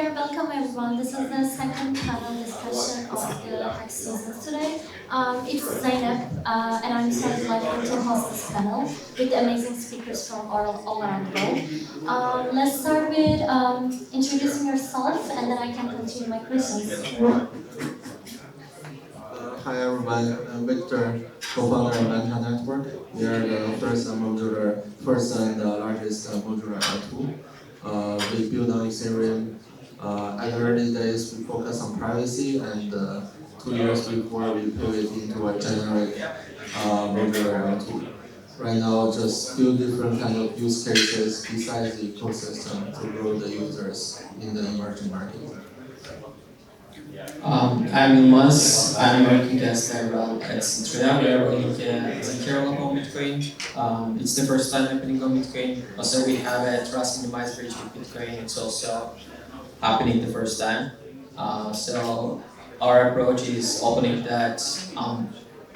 there, welcome everyone. This is the second panel discussion of the tax season today. It's Zainab, and I'm so delighted to host this panel with amazing speakers from all around the world. Let's start with introducing yourself, and then I can continue my questions. Hi everyone, I'm Victor, co-founder of Manta Network. We are the first and largest modular L2. We build on Ethereum. At the early days, we focus on privacy, and 2 years before we pivot into a generic modular L2. Right now, just few different kind of use cases besides the ecosystem to grow the users in the emerging market. I'm Yılmaz. I'm working as a role at Citrea. We are running a secure on Bitcoin. It's the first time happening on Bitcoin. Also, we have a trust minimized bridge with Bitcoin. It's also happening the first time. So our approach is opening that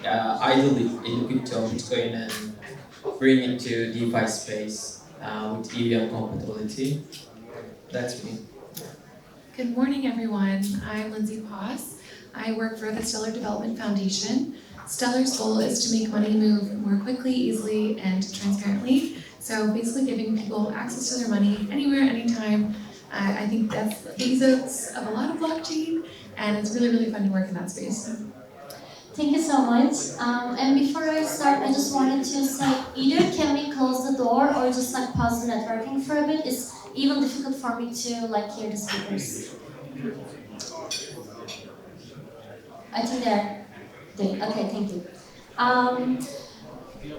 ideally in crypto Bitcoin and bring it to DeFi space with EVM compatibility. That's me. Good morning, everyone. I'm Lindsay Poss. I work for the Stellar Development Foundation. Stellar's goal is to make money move more quickly, easily, and transparently. So basically giving people access to their money anywhere, anytime. I think that's the basis of a lot of blockchain, and it's really, really fun to work in that space. Thank you so much. And before I start, I just wanted to say either can we close the door or just pause the networking for a bit. It's even difficult for me to hear the speakers. I think they're doing okay. Thank you.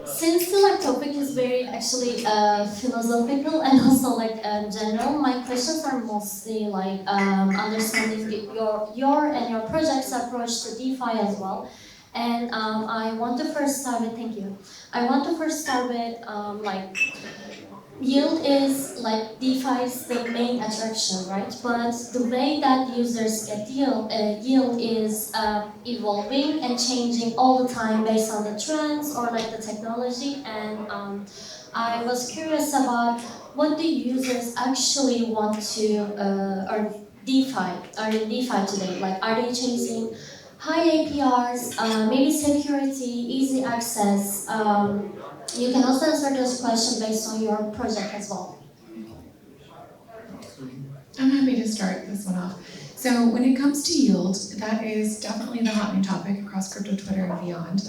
Since the topic is very actually philosophical and also general, my questions are mostly understanding your and your project's approach to DeFi as well. And I want to first start with yield is DeFi's the main attraction, right? But the way that users get yield is evolving and changing all the time based on the trends or the technology. And I was curious about what the users actually want to earn in DeFi today. Are they chasing high APRs, maybe security, easy access? You can also answer this question based on your project as well. I'm happy to start this one off. So when it comes to yield, that is definitely the hot new topic across crypto Twitter and beyond.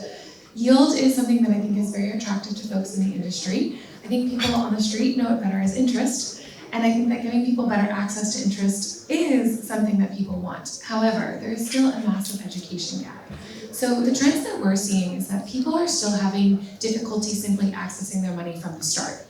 Yield is something that I think is very attractive to folks in the industry. I think people on the street know it better as interest, and I think that giving people better access to interest is something that people want. However, there is still a massive education gap. So the trends that we're seeing is that people are still having difficulty simply accessing their money from the start.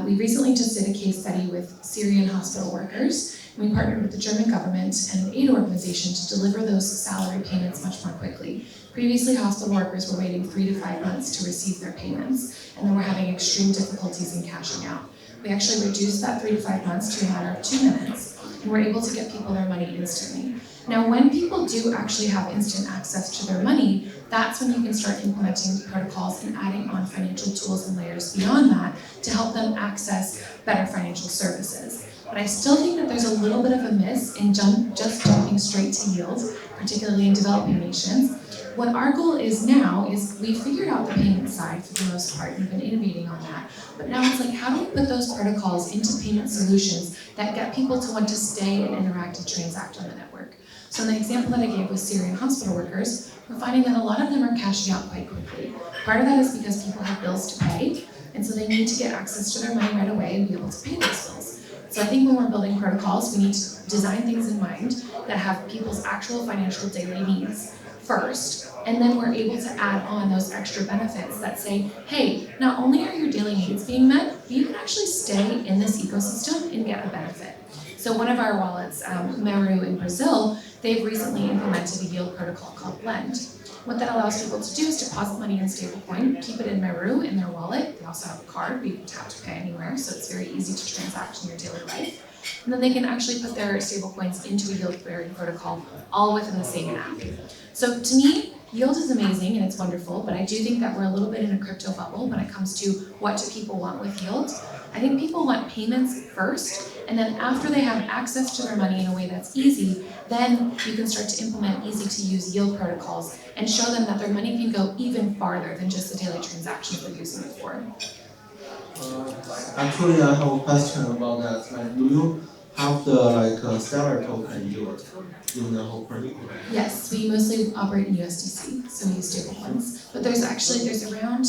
We recently just did a case study with Syrian hospital workers. We partnered with the German government and an aid organization to deliver those salary payments much more quickly. Previously, hospital workers were waiting 3 to 5 months to receive their payments, and then were having extreme difficulties in cashing out. We actually reduced that 3 to 5 months to a matter of 2 minutes, and we're able to get people their money instantly. Now, when people do actually have instant access to their money, that's when you can start implementing protocols and adding on financial tools and layers beyond that to help them access better financial services. But I still think that there's a little bit of a miss in just jumping straight to yield, particularly in developing nations. What our goal is now is we figured out the payment side for the most part. We've been innovating on that. But now it's how do we put those protocols into payment solutions that get people to want to stay and interact and transact on the network? So in the example that I gave with Syrian hospital workers, we're finding that a lot of them are cashing out quite quickly. Part of that is because people have bills to pay, and so they need to get access to their money right away and be able to pay those bills. So I think when we're building protocols, we need to design things in mind that have people's actual financial daily needs first, and then we're able to add on those extra benefits that say, hey, not only are your daily needs being met, but you can actually stay in this ecosystem and get a benefit. So one of our wallets, Meru in Brazil, they've recently implemented a yield protocol called Blend. What that allows people to do is deposit money in stablecoin, keep it in Meru in their wallet. They also have a card where you can tap to pay anywhere, so it's very easy to transact in your daily life. And then they can actually put their stablecoins into a yield-bearing protocol all within the same app. So to me, Yield is amazing and it's wonderful, but I do think that we're a little bit in a crypto bubble when it comes to what do people want with yield. I think people want payments first, and then after they have access to their money in a way that's easy, then you can start to implement easy-to-use yield protocols and show them that their money can go even farther than just the daily transactions they're using it for. Actually, I have a question about that. Like, do you have the Stellar token yield in the whole protocol? Yes, we mostly operate in USDC, so we use stablecoins. But there's around,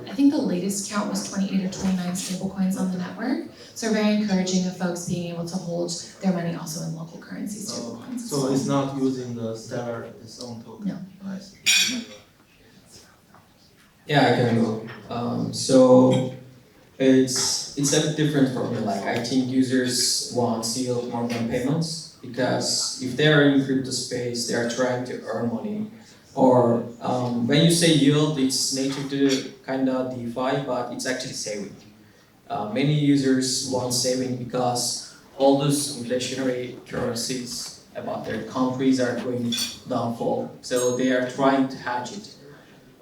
I think the latest count was 28 or 29 stablecoins on the network. So we're very encouraging of folks being able to hold their money also in local currency stablecoins. So it's not using the Stellar its own token? No. I see. Yeah, I can go. So it's a bit different for me. Like I think users want yield more than payments because if they are in crypto space, they are trying to earn money. Or when you say yield, it's native to kind of DeFi, but it's actually saving. Many users want saving because all those inflationary currencies about their countries are going downfall, so they are trying to hedge it.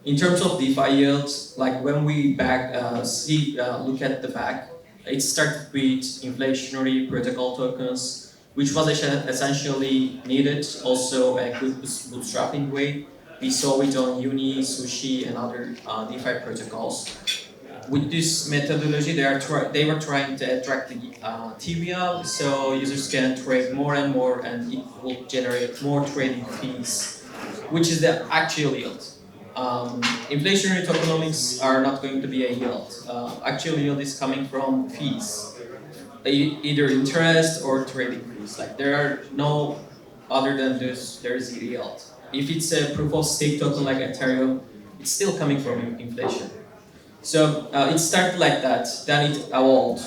In terms of DeFi yields, like when we look at the back, it started with inflationary protocol tokens, which was essentially needed, also a good bootstrapping way. We saw it on Uni, Sushi, and other DeFi protocols. With this methodology, they were trying to attract the TVL, so users can trade more and more, and it will generate more trading fees, which is the actual yield. Inflationary tokenomics are not going to be a yield. Actual yield is coming from fees, either interest or trading fees. Like there are no other than this. There is a yield. If it's a proof of stake token like Ethereum, it's still coming from inflation. So it started like that. Then it evolved.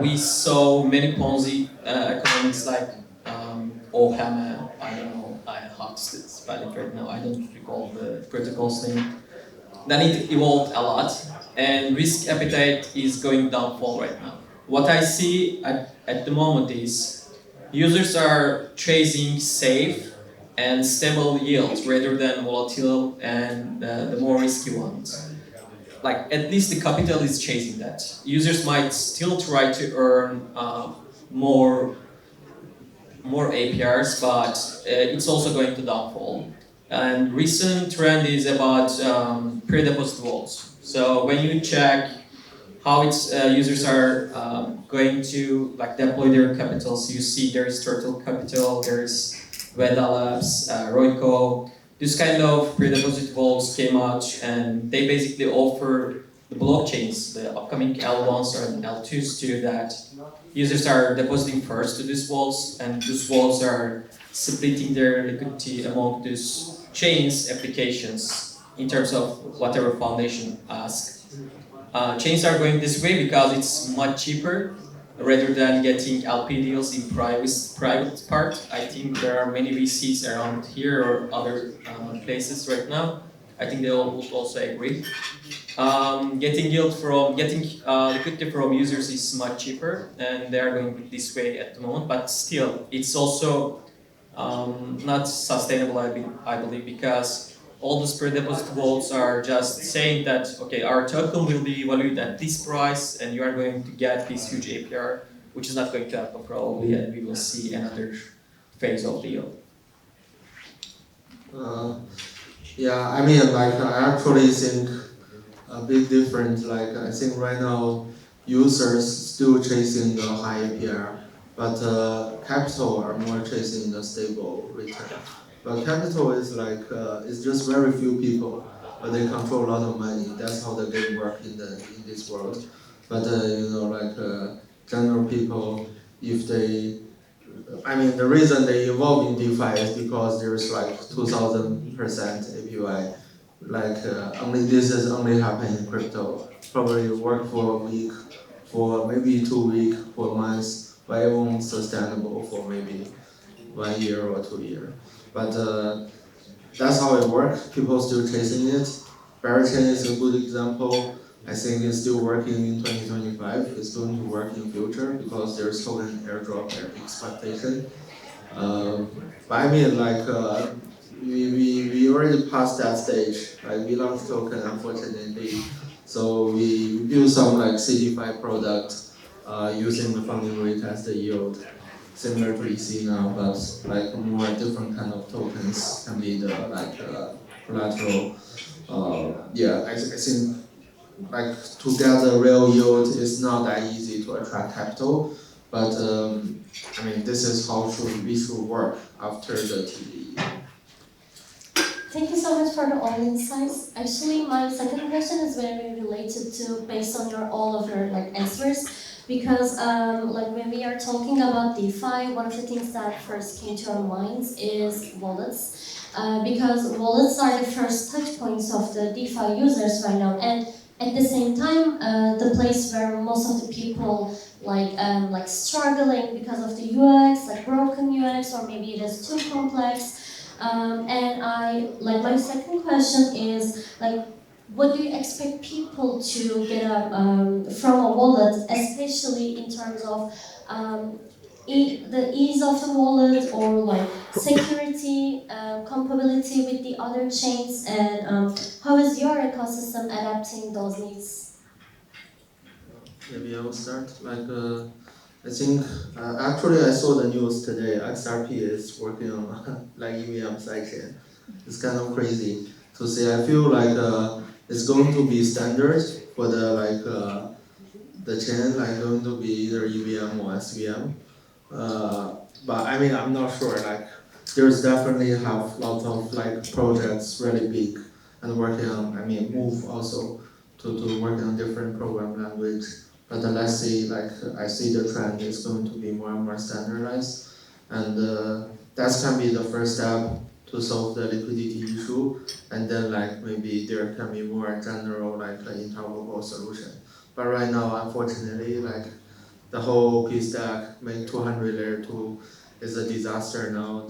We saw many Ponzi economics like Ohama. I don't know. I have to spell it right now. I don't recall the protocol's name. Then it evolved a lot, and risk appetite is going downfall right now. What I see at the moment is users are chasing safe and stable yields rather than volatile and the more risky ones. Like at least the capital is chasing that. Users might still try to earn more APRs, but it's also going to downfall. And recent trend is about pre-deposit vaults. So when you check how users are going to deploy their capitals, you see there is Turtle Capital, there is Veda Labs, Royco. This kind of pre-deposit vaults came out, and they basically offer the blockchains, the upcoming L1s or L2s, to that users are depositing first to these vaults, and these vaults are splitting their liquidity among these chains applications in terms of whatever foundation asks. Chains are going this way because it's much cheaper rather than getting LP deals in private part. I think there are many VCs around here or other places right now. I think they all would also agree. Getting liquidity from users is much cheaper, and they are going this way at the moment. But still, it's also not sustainable, I believe, because all the spread deposit vaults are just saying that, okay, our token will be valued at this price, and you are going to get this huge APR, which is not going to happen probably, and we will see another phase of the yield. Yeah, I mean, I actually think a big difference. I think right now, users still chasing the high APR, but capital are more chasing the stable return. But capital is it's just very few people, but they control a lot of money. That's how the game works in this world. But general people, if they, I mean, the reason they evolve in DeFi is because there's 2,000% APY. This is only happen in crypto. Probably work for a week, for maybe 2 weeks, for months, but it won't sustainable for maybe 1 year or 2 years. But that's how it works. People still chasing it. Barachain is a good example. I think it's still working in 2025. It's going to work in future because there's token airdrop expectation. But I mean, we already passed that stage. Like we launched token, unfortunately. So we built some like CDFI product using the funding rate as the yield, similar to EC now, but like more different kind of tokens can be the like collateral. Yeah, I think like to get the real yield is not that easy to attract capital, but I mean this is how we should work after the TD. Thank you so much for all insights. Actually, my second question is very related to based on all of your like answers, because like when we are talking about DeFi, one of the things that first came to our minds is wallets. Because wallets are the first touch points of the DeFi users right now, and at the same time, the place where most of the people like struggling because of the UX, like broken UX, or maybe it is too complex. And I like my second question is like, what do you expect people to get from a wallet, especially in terms of the ease of the wallet or like security, compatibility with the other chains, and how is your ecosystem adapting those needs? Maybe I will start. Like I think actually I saw the news today. XRP is working on like EVM sidechain. It's kind of crazy to see. I feel like it's going to be standard for the like the chain, like going to be either EVM or SVM. But I mean, I'm not sure. Like, there's definitely have lots of like projects really big and working on. I mean, move also to working on different program language. But let's see. Like, I see the trend is going to be more and more standardized, and that can be the first step to solve the liquidity issue. And then like maybe there can be more general like interoperable solution. But right now, unfortunately, like the whole P stack, make 200 layer 2 is a disaster now.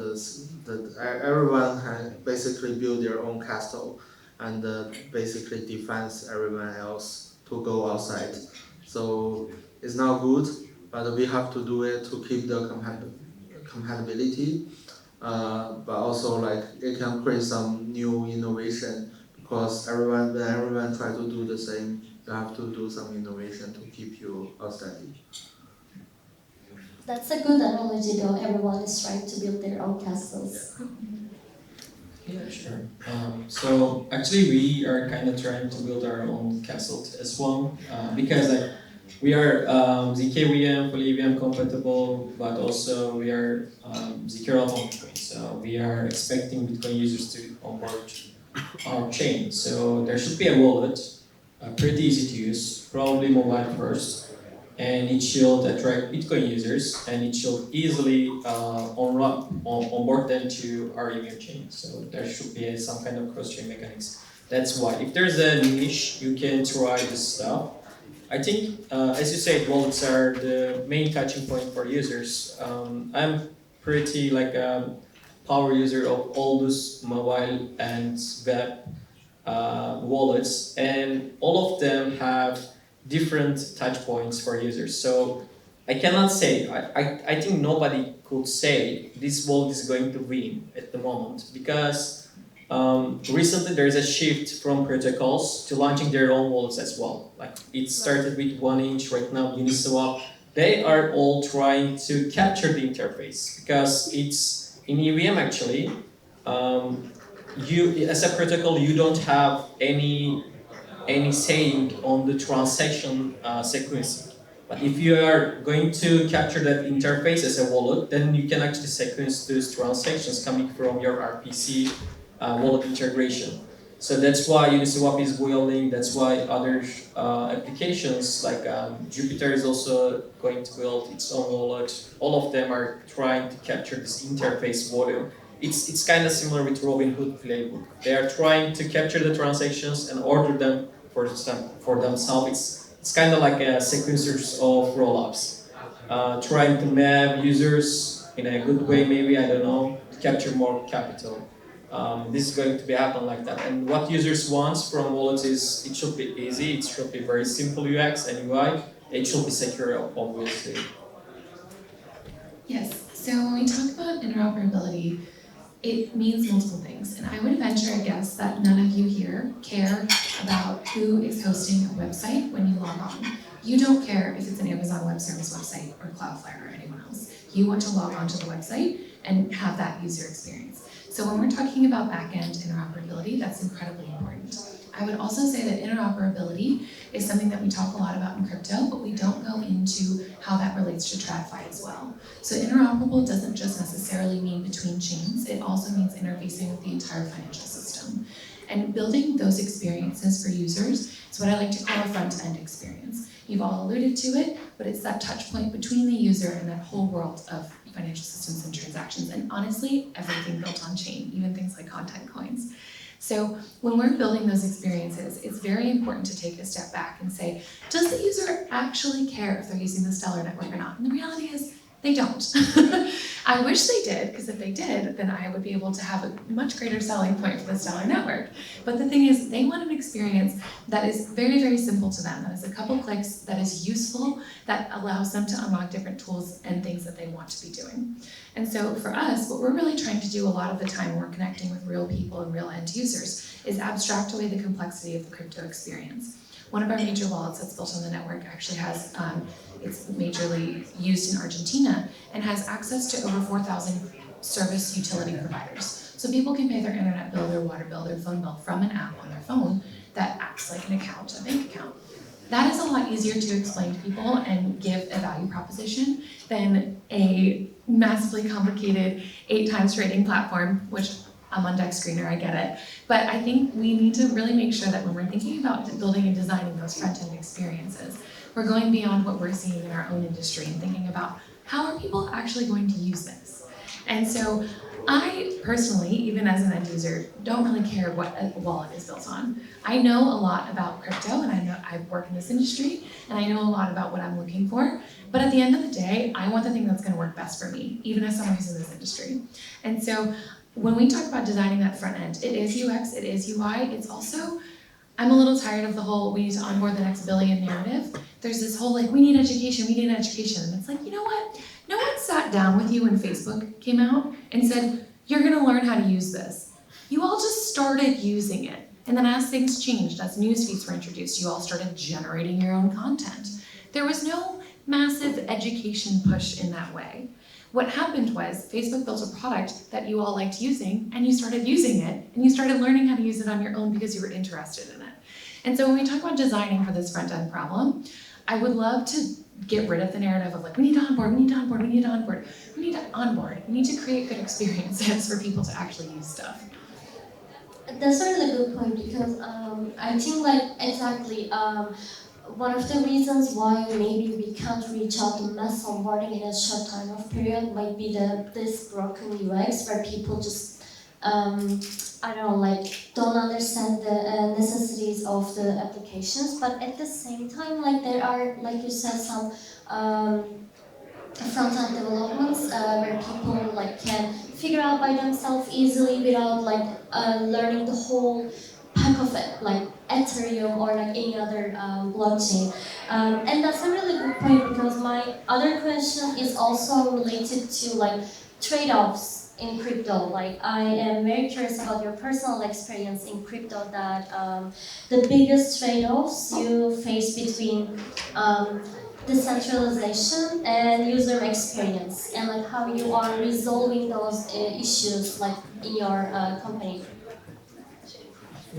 Everyone can basically build their own castle and basically defends everyone else to go outside. So it's not good, but we have to do it to keep the compatibility. But also like it can create some new innovation because when everyone try to do the same, you have to do some innovation to keep you steady. That's a good analogy, though. Everyone is trying to build their own castles. Yeah, sure. So actually, we are kind of trying to build our own castle as well, because like we are ZK fully VM compatible, but also we are ZK on Bitcoin. So we are expecting Bitcoin users to onboard our chain. So there should be a wallet, pretty easy to use, probably mobile first, and it should attract Bitcoin users, and it should easily onboard them to our EVM chain. So there should be some kind of cross-chain mechanics. That's why. If there's a niche, you can try this stuff. I think, as you said, wallets are the main touching point for users. I'm pretty like a power user of all those mobile and web wallets, and all of them have different touch points for users. So I cannot say, I think nobody could say this wallet is going to win at the moment, because recently there is a shift from protocols to launching their own wallets as well. Like it started with 1inch, right now Uniswap. They are all trying to capture the interface because it's in EVM actually. You as a protocol, you don't have any saying on the transaction sequencing. But if you are going to capture that interface as a wallet, then you can actually sequence those transactions coming from your RPC wallet integration. So that's why Uniswap is boiling. That's why other applications like Jupiter is also going to build its own wallet. All of them are trying to capture this interface volume. It's kind of similar with Robinhood playbook. They are trying to capture the transactions and order them for themselves. It's kind of like a sequencers of rollups, trying to map users in a good way, maybe, I don't know, to capture more capital. This is going to be happen like that. And what users want from wallets is it should be easy, it should be very simple UX and UI, it should be secure, obviously. Yes, so when we talk about interoperability, it means multiple things. And I would venture a guess that none of you here care about who is hosting a website when you log on. You don't care if it's an Amazon Web Service website or Cloudflare or anyone else. You want to log on to the website and have that user experience. So when we're talking about back-end interoperability, that's incredibly important. I would also say that interoperability is something that we talk a lot about in crypto, but we don't go into how that relates to TradFi as well. So interoperable doesn't just necessarily mean between chains, it also means interfacing with the entire financial system. And building those experiences for users is what I like to call a front-end experience. You've all alluded to it, but it's that touch point between the user and that whole world of financial systems and transactions, and honestly, everything built on chain, even things like content coins. So when we're building those experiences, it's very important to take a step back and say, does the user actually care if they're using the Stellar network or not? And the reality is, they don't. I wish they did, because if they did, then I would be able to have a much greater selling point for the Stellar network. But the thing is, they want an experience that is very, very simple to them, that is a couple clicks, that is useful, that allows them to unlock different tools and things that they want to be doing. And so for us, what we're really trying to do a lot of the time when we're connecting with real people and real end users is abstract away the complexity of the crypto experience. One of our major wallets that's built on the network actually has, it's majorly used in Argentina and has access to over 4,000 service utility providers. So people can pay their internet bill, their water bill, their phone bill from an app on their phone that acts like an account, a bank account. That is a lot easier to explain to people and give a value proposition than a massively complicated 8 times trading platform, which I'm on Deck Screener, I get it. But I think we need to really make sure that when we're thinking about building and designing those front-end experiences, we're going beyond what we're seeing in our own industry and thinking about how are people actually going to use this? And so I personally, even as an end user, don't really care what a wallet is built on. I know a lot about crypto, and I know I work in this industry, and I know a lot about what I'm looking for. But at the end of the day, I want the thing that's going to work best for me, even as someone who's in this industry. And so when we talk about designing that front end, it is UX, it is UI, it's also, I'm a little tired of the whole we need to onboard the next billion narrative. There's this whole like, we need education, and it's like, you know what? No one sat down with you when Facebook came out and said, you're gonna learn how to use this. You all just started using it. And then as things changed, as news feeds were introduced, you all started generating your own content. There was no massive education push in that way. What happened was Facebook built a product that you all liked using, and you started using it, and you started learning how to use it on your own because you were interested in it. And so when we talk about designing for this front-end problem, I would love to get rid of the narrative of like, we need to onboard, we need to onboard, we need to onboard. We need to onboard. We need to create good experiences for people to actually use stuff. That's a really good point because I think like exactly one of the reasons why maybe we can't reach out to mass onboarding in a short time of period might be this broken UX where people just I don't know, like don't understand the necessities of the applications, but at the same time, like there are, like you said, some front-end developments where people like can figure out by themselves easily without like learning the whole pack of it, like Ethereum or like any other blockchain. And that's a really good point because my other question is also related to like trade-offs in crypto. Like I am very curious about your personal experience in crypto that the biggest trade-offs you face between decentralization and user experience and like how you are resolving those issues like in your company.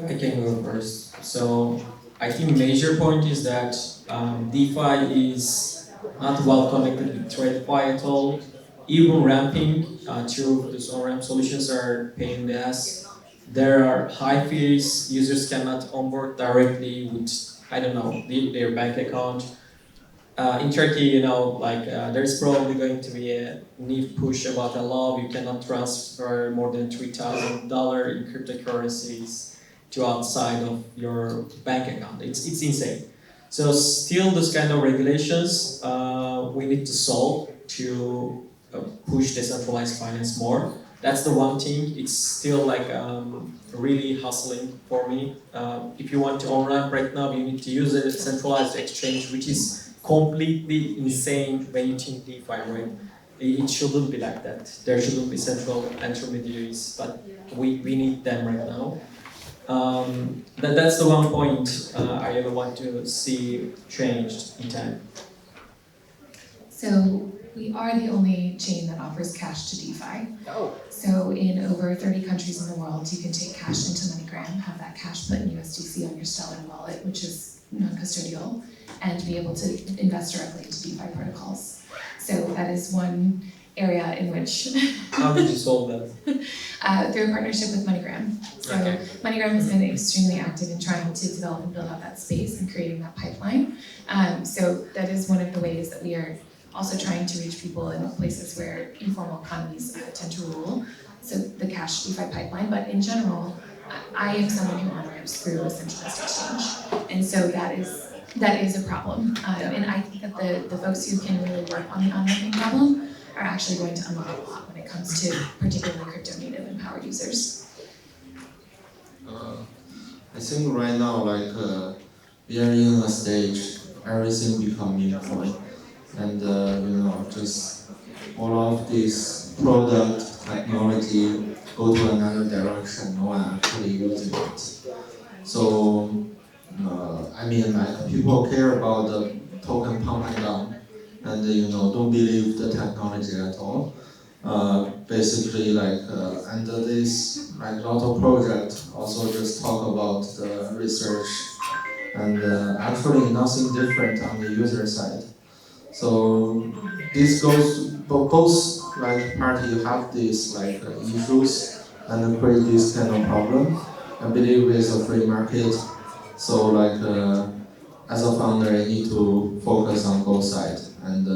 I can go first. So I think major point is that DeFi is not well connected with TradFi at all. Even ramping through these on-ramp solutions are pain in the ass. There are high fees. Users cannot onboard directly with, I don't know, their bank account. In Turkey, you know, like there's probably going to be a new push about a law. You cannot transfer more than $3,000 in cryptocurrencies to outside of your bank account. It's insane. So still, those kind of regulations we need to solve to push decentralized finance more. That's the one thing. It's still like really hustling for me. If you want to on-ramp right now, you need to use a centralized exchange, which is completely insane when you think DeFi, right? it shouldn't be like that. There shouldn't be central intermediaries, but we need them right now. That's the one point I really want to see changed in time. So we are the only chain that offers cash to DeFi. So in over 30 countries in the world, you can take cash into MoneyGram, have that cash put in USDC on your Stellar wallet, which is non-custodial, and be able to invest directly into DeFi protocols. So that is one area in which How did you solve that? through a partnership with MoneyGram. So Okay. MoneyGram has been extremely active in trying to develop and build out that space and creating that pipeline. So that is one of the ways that we are also trying to reach people in places where informal economies tend to rule. So the cash DeFi pipeline, but in general, I am someone who on-ramps through a centralized exchange. And so that is a problem. And I think that the folks who can really work on the on-ramping problem are actually going to unlock a lot when it comes to particularly crypto native and power users. I think right now, we are in a stage, everything becoming Bitcoin. And just all of this product technology go to another direction, no one actually using it. So, people care about the token pumping down, and don't believe the technology at all. Basically, under this, lot of projects also just talk about the research, and actually nothing different on the user side. So this goes both party have these issues and create this kind of problem. I believe it's a free market, so as a founder, I need to focus on both sides, and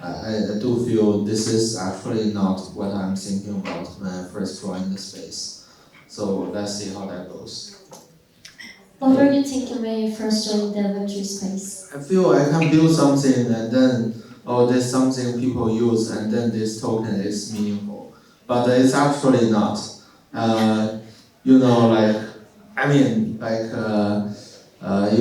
I do feel this is actually not what I'm thinking about when I first joined the space. So let's see how that goes. What were you thinking when you first joined the Web3 space? I feel I can build something and then, there's something people use and then this token is meaningful. But it's actually not. You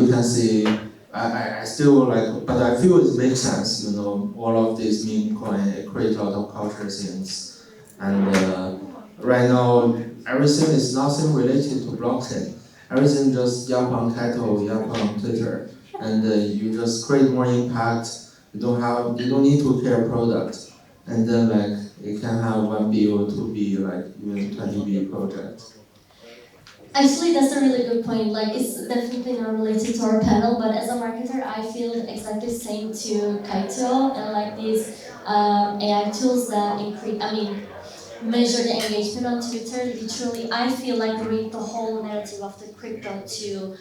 can see, I still but I feel it makes sense, all of these meme coin, it creates a lot of culture things. And right now, everything is nothing related to blockchain. Everything just yap on title, yap on Twitter, and you just create more impact. You don't need to care product, and then it can have 1B or 2B, even 20B project. Actually, that's a really good point. It's definitely not related to our panel, but as a marketer, I feel exactly the same to Kaito and these AI tools that measure the engagement on Twitter. Literally, I feel like bring the whole narrative of the crypto to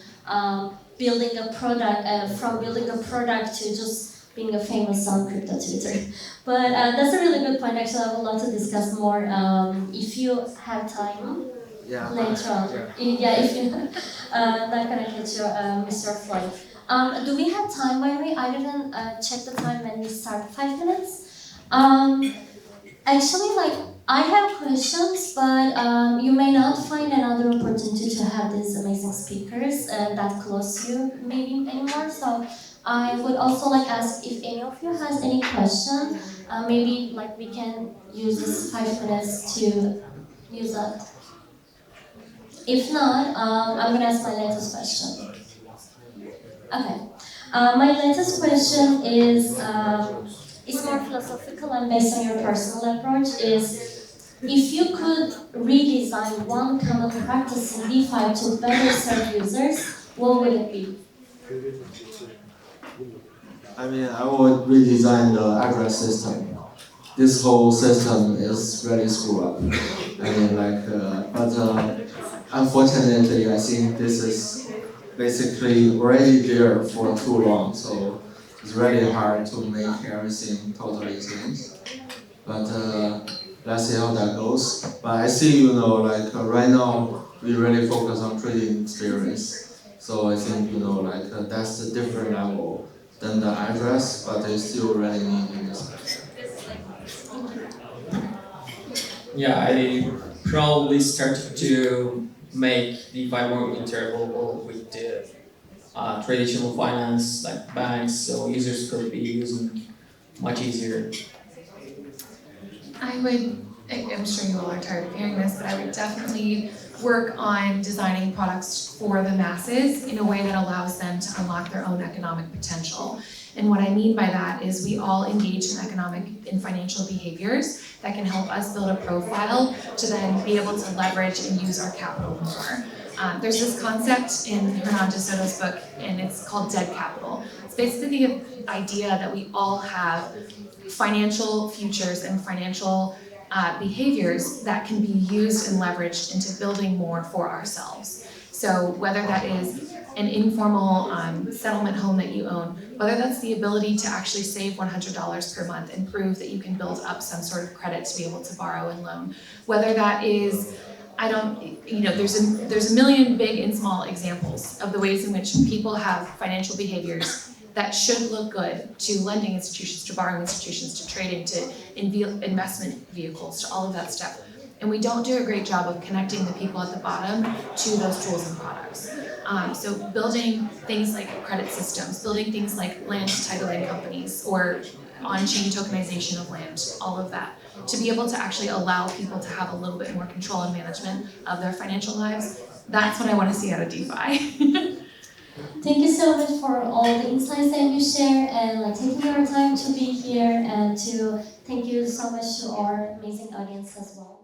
building a product, from building a product to just being a famous on crypto Twitter. But that's a really good point. Actually, I would love to discuss more if you have time. Yeah. Later on. Yeah, if you're not gonna catch you, Mr. Floyd. Do we have time, by the way? I didn't check the time when we start. 5 minutes? Actually, I have questions, but you may not find another opportunity to have these amazing speakers that close to you maybe anymore. So I would also ask if any of you has any question. Maybe we can use this 5 minutes to use that. If not, I'm gonna ask my latest question. Okay. My latest question is more philosophical and based on your personal approach. Is if you could redesign one common practice in DeFi to better serve users, what would it be? I would redesign the address system. This whole system is really screwed up. Unfortunately, I think this is basically already there for too long, so it's really hard to make everything totally change. But let's see how that goes. But I see, right now, we really focus on trading experience. So I think, that's a different level than the address, but it's still really needed in this space. Yeah, I probably started to make DeFi more interoperable with the traditional finance like banks, so users could be using much easier. I'm sure you all are tired of hearing this, but I would definitely work on designing products for the masses in a way that allows them to unlock their own economic potential. And what I mean by that is we all engage in economic and financial behaviors that can help us build a profile to then be able to leverage and use our capital more. There's this concept in Hernan de Soto's book, and it's called dead capital. It's basically the idea that we all have financial futures and financial behaviors that can be used and leveraged into building more for ourselves. So whether that is an informal settlement home that you own, whether that's the ability to actually save $100 per month and prove that you can build up some sort of credit to be able to borrow and loan, whether that is there's a million big and small examples of the ways in which people have financial behaviors that should look good to lending institutions, to borrowing institutions, to trading, to investment vehicles, to all of that stuff. And we don't do a great job of connecting the people at the bottom to those tools and products. So building things like credit systems, building things like land titling companies, or on-chain tokenization of land, all of that, to be able to actually allow people to have a little bit more control and management of their financial lives. That's what I want to see out of DeFi. Thank you so much for all the insights that you share and taking your time to be here, and to thank you so much to our amazing audience as well.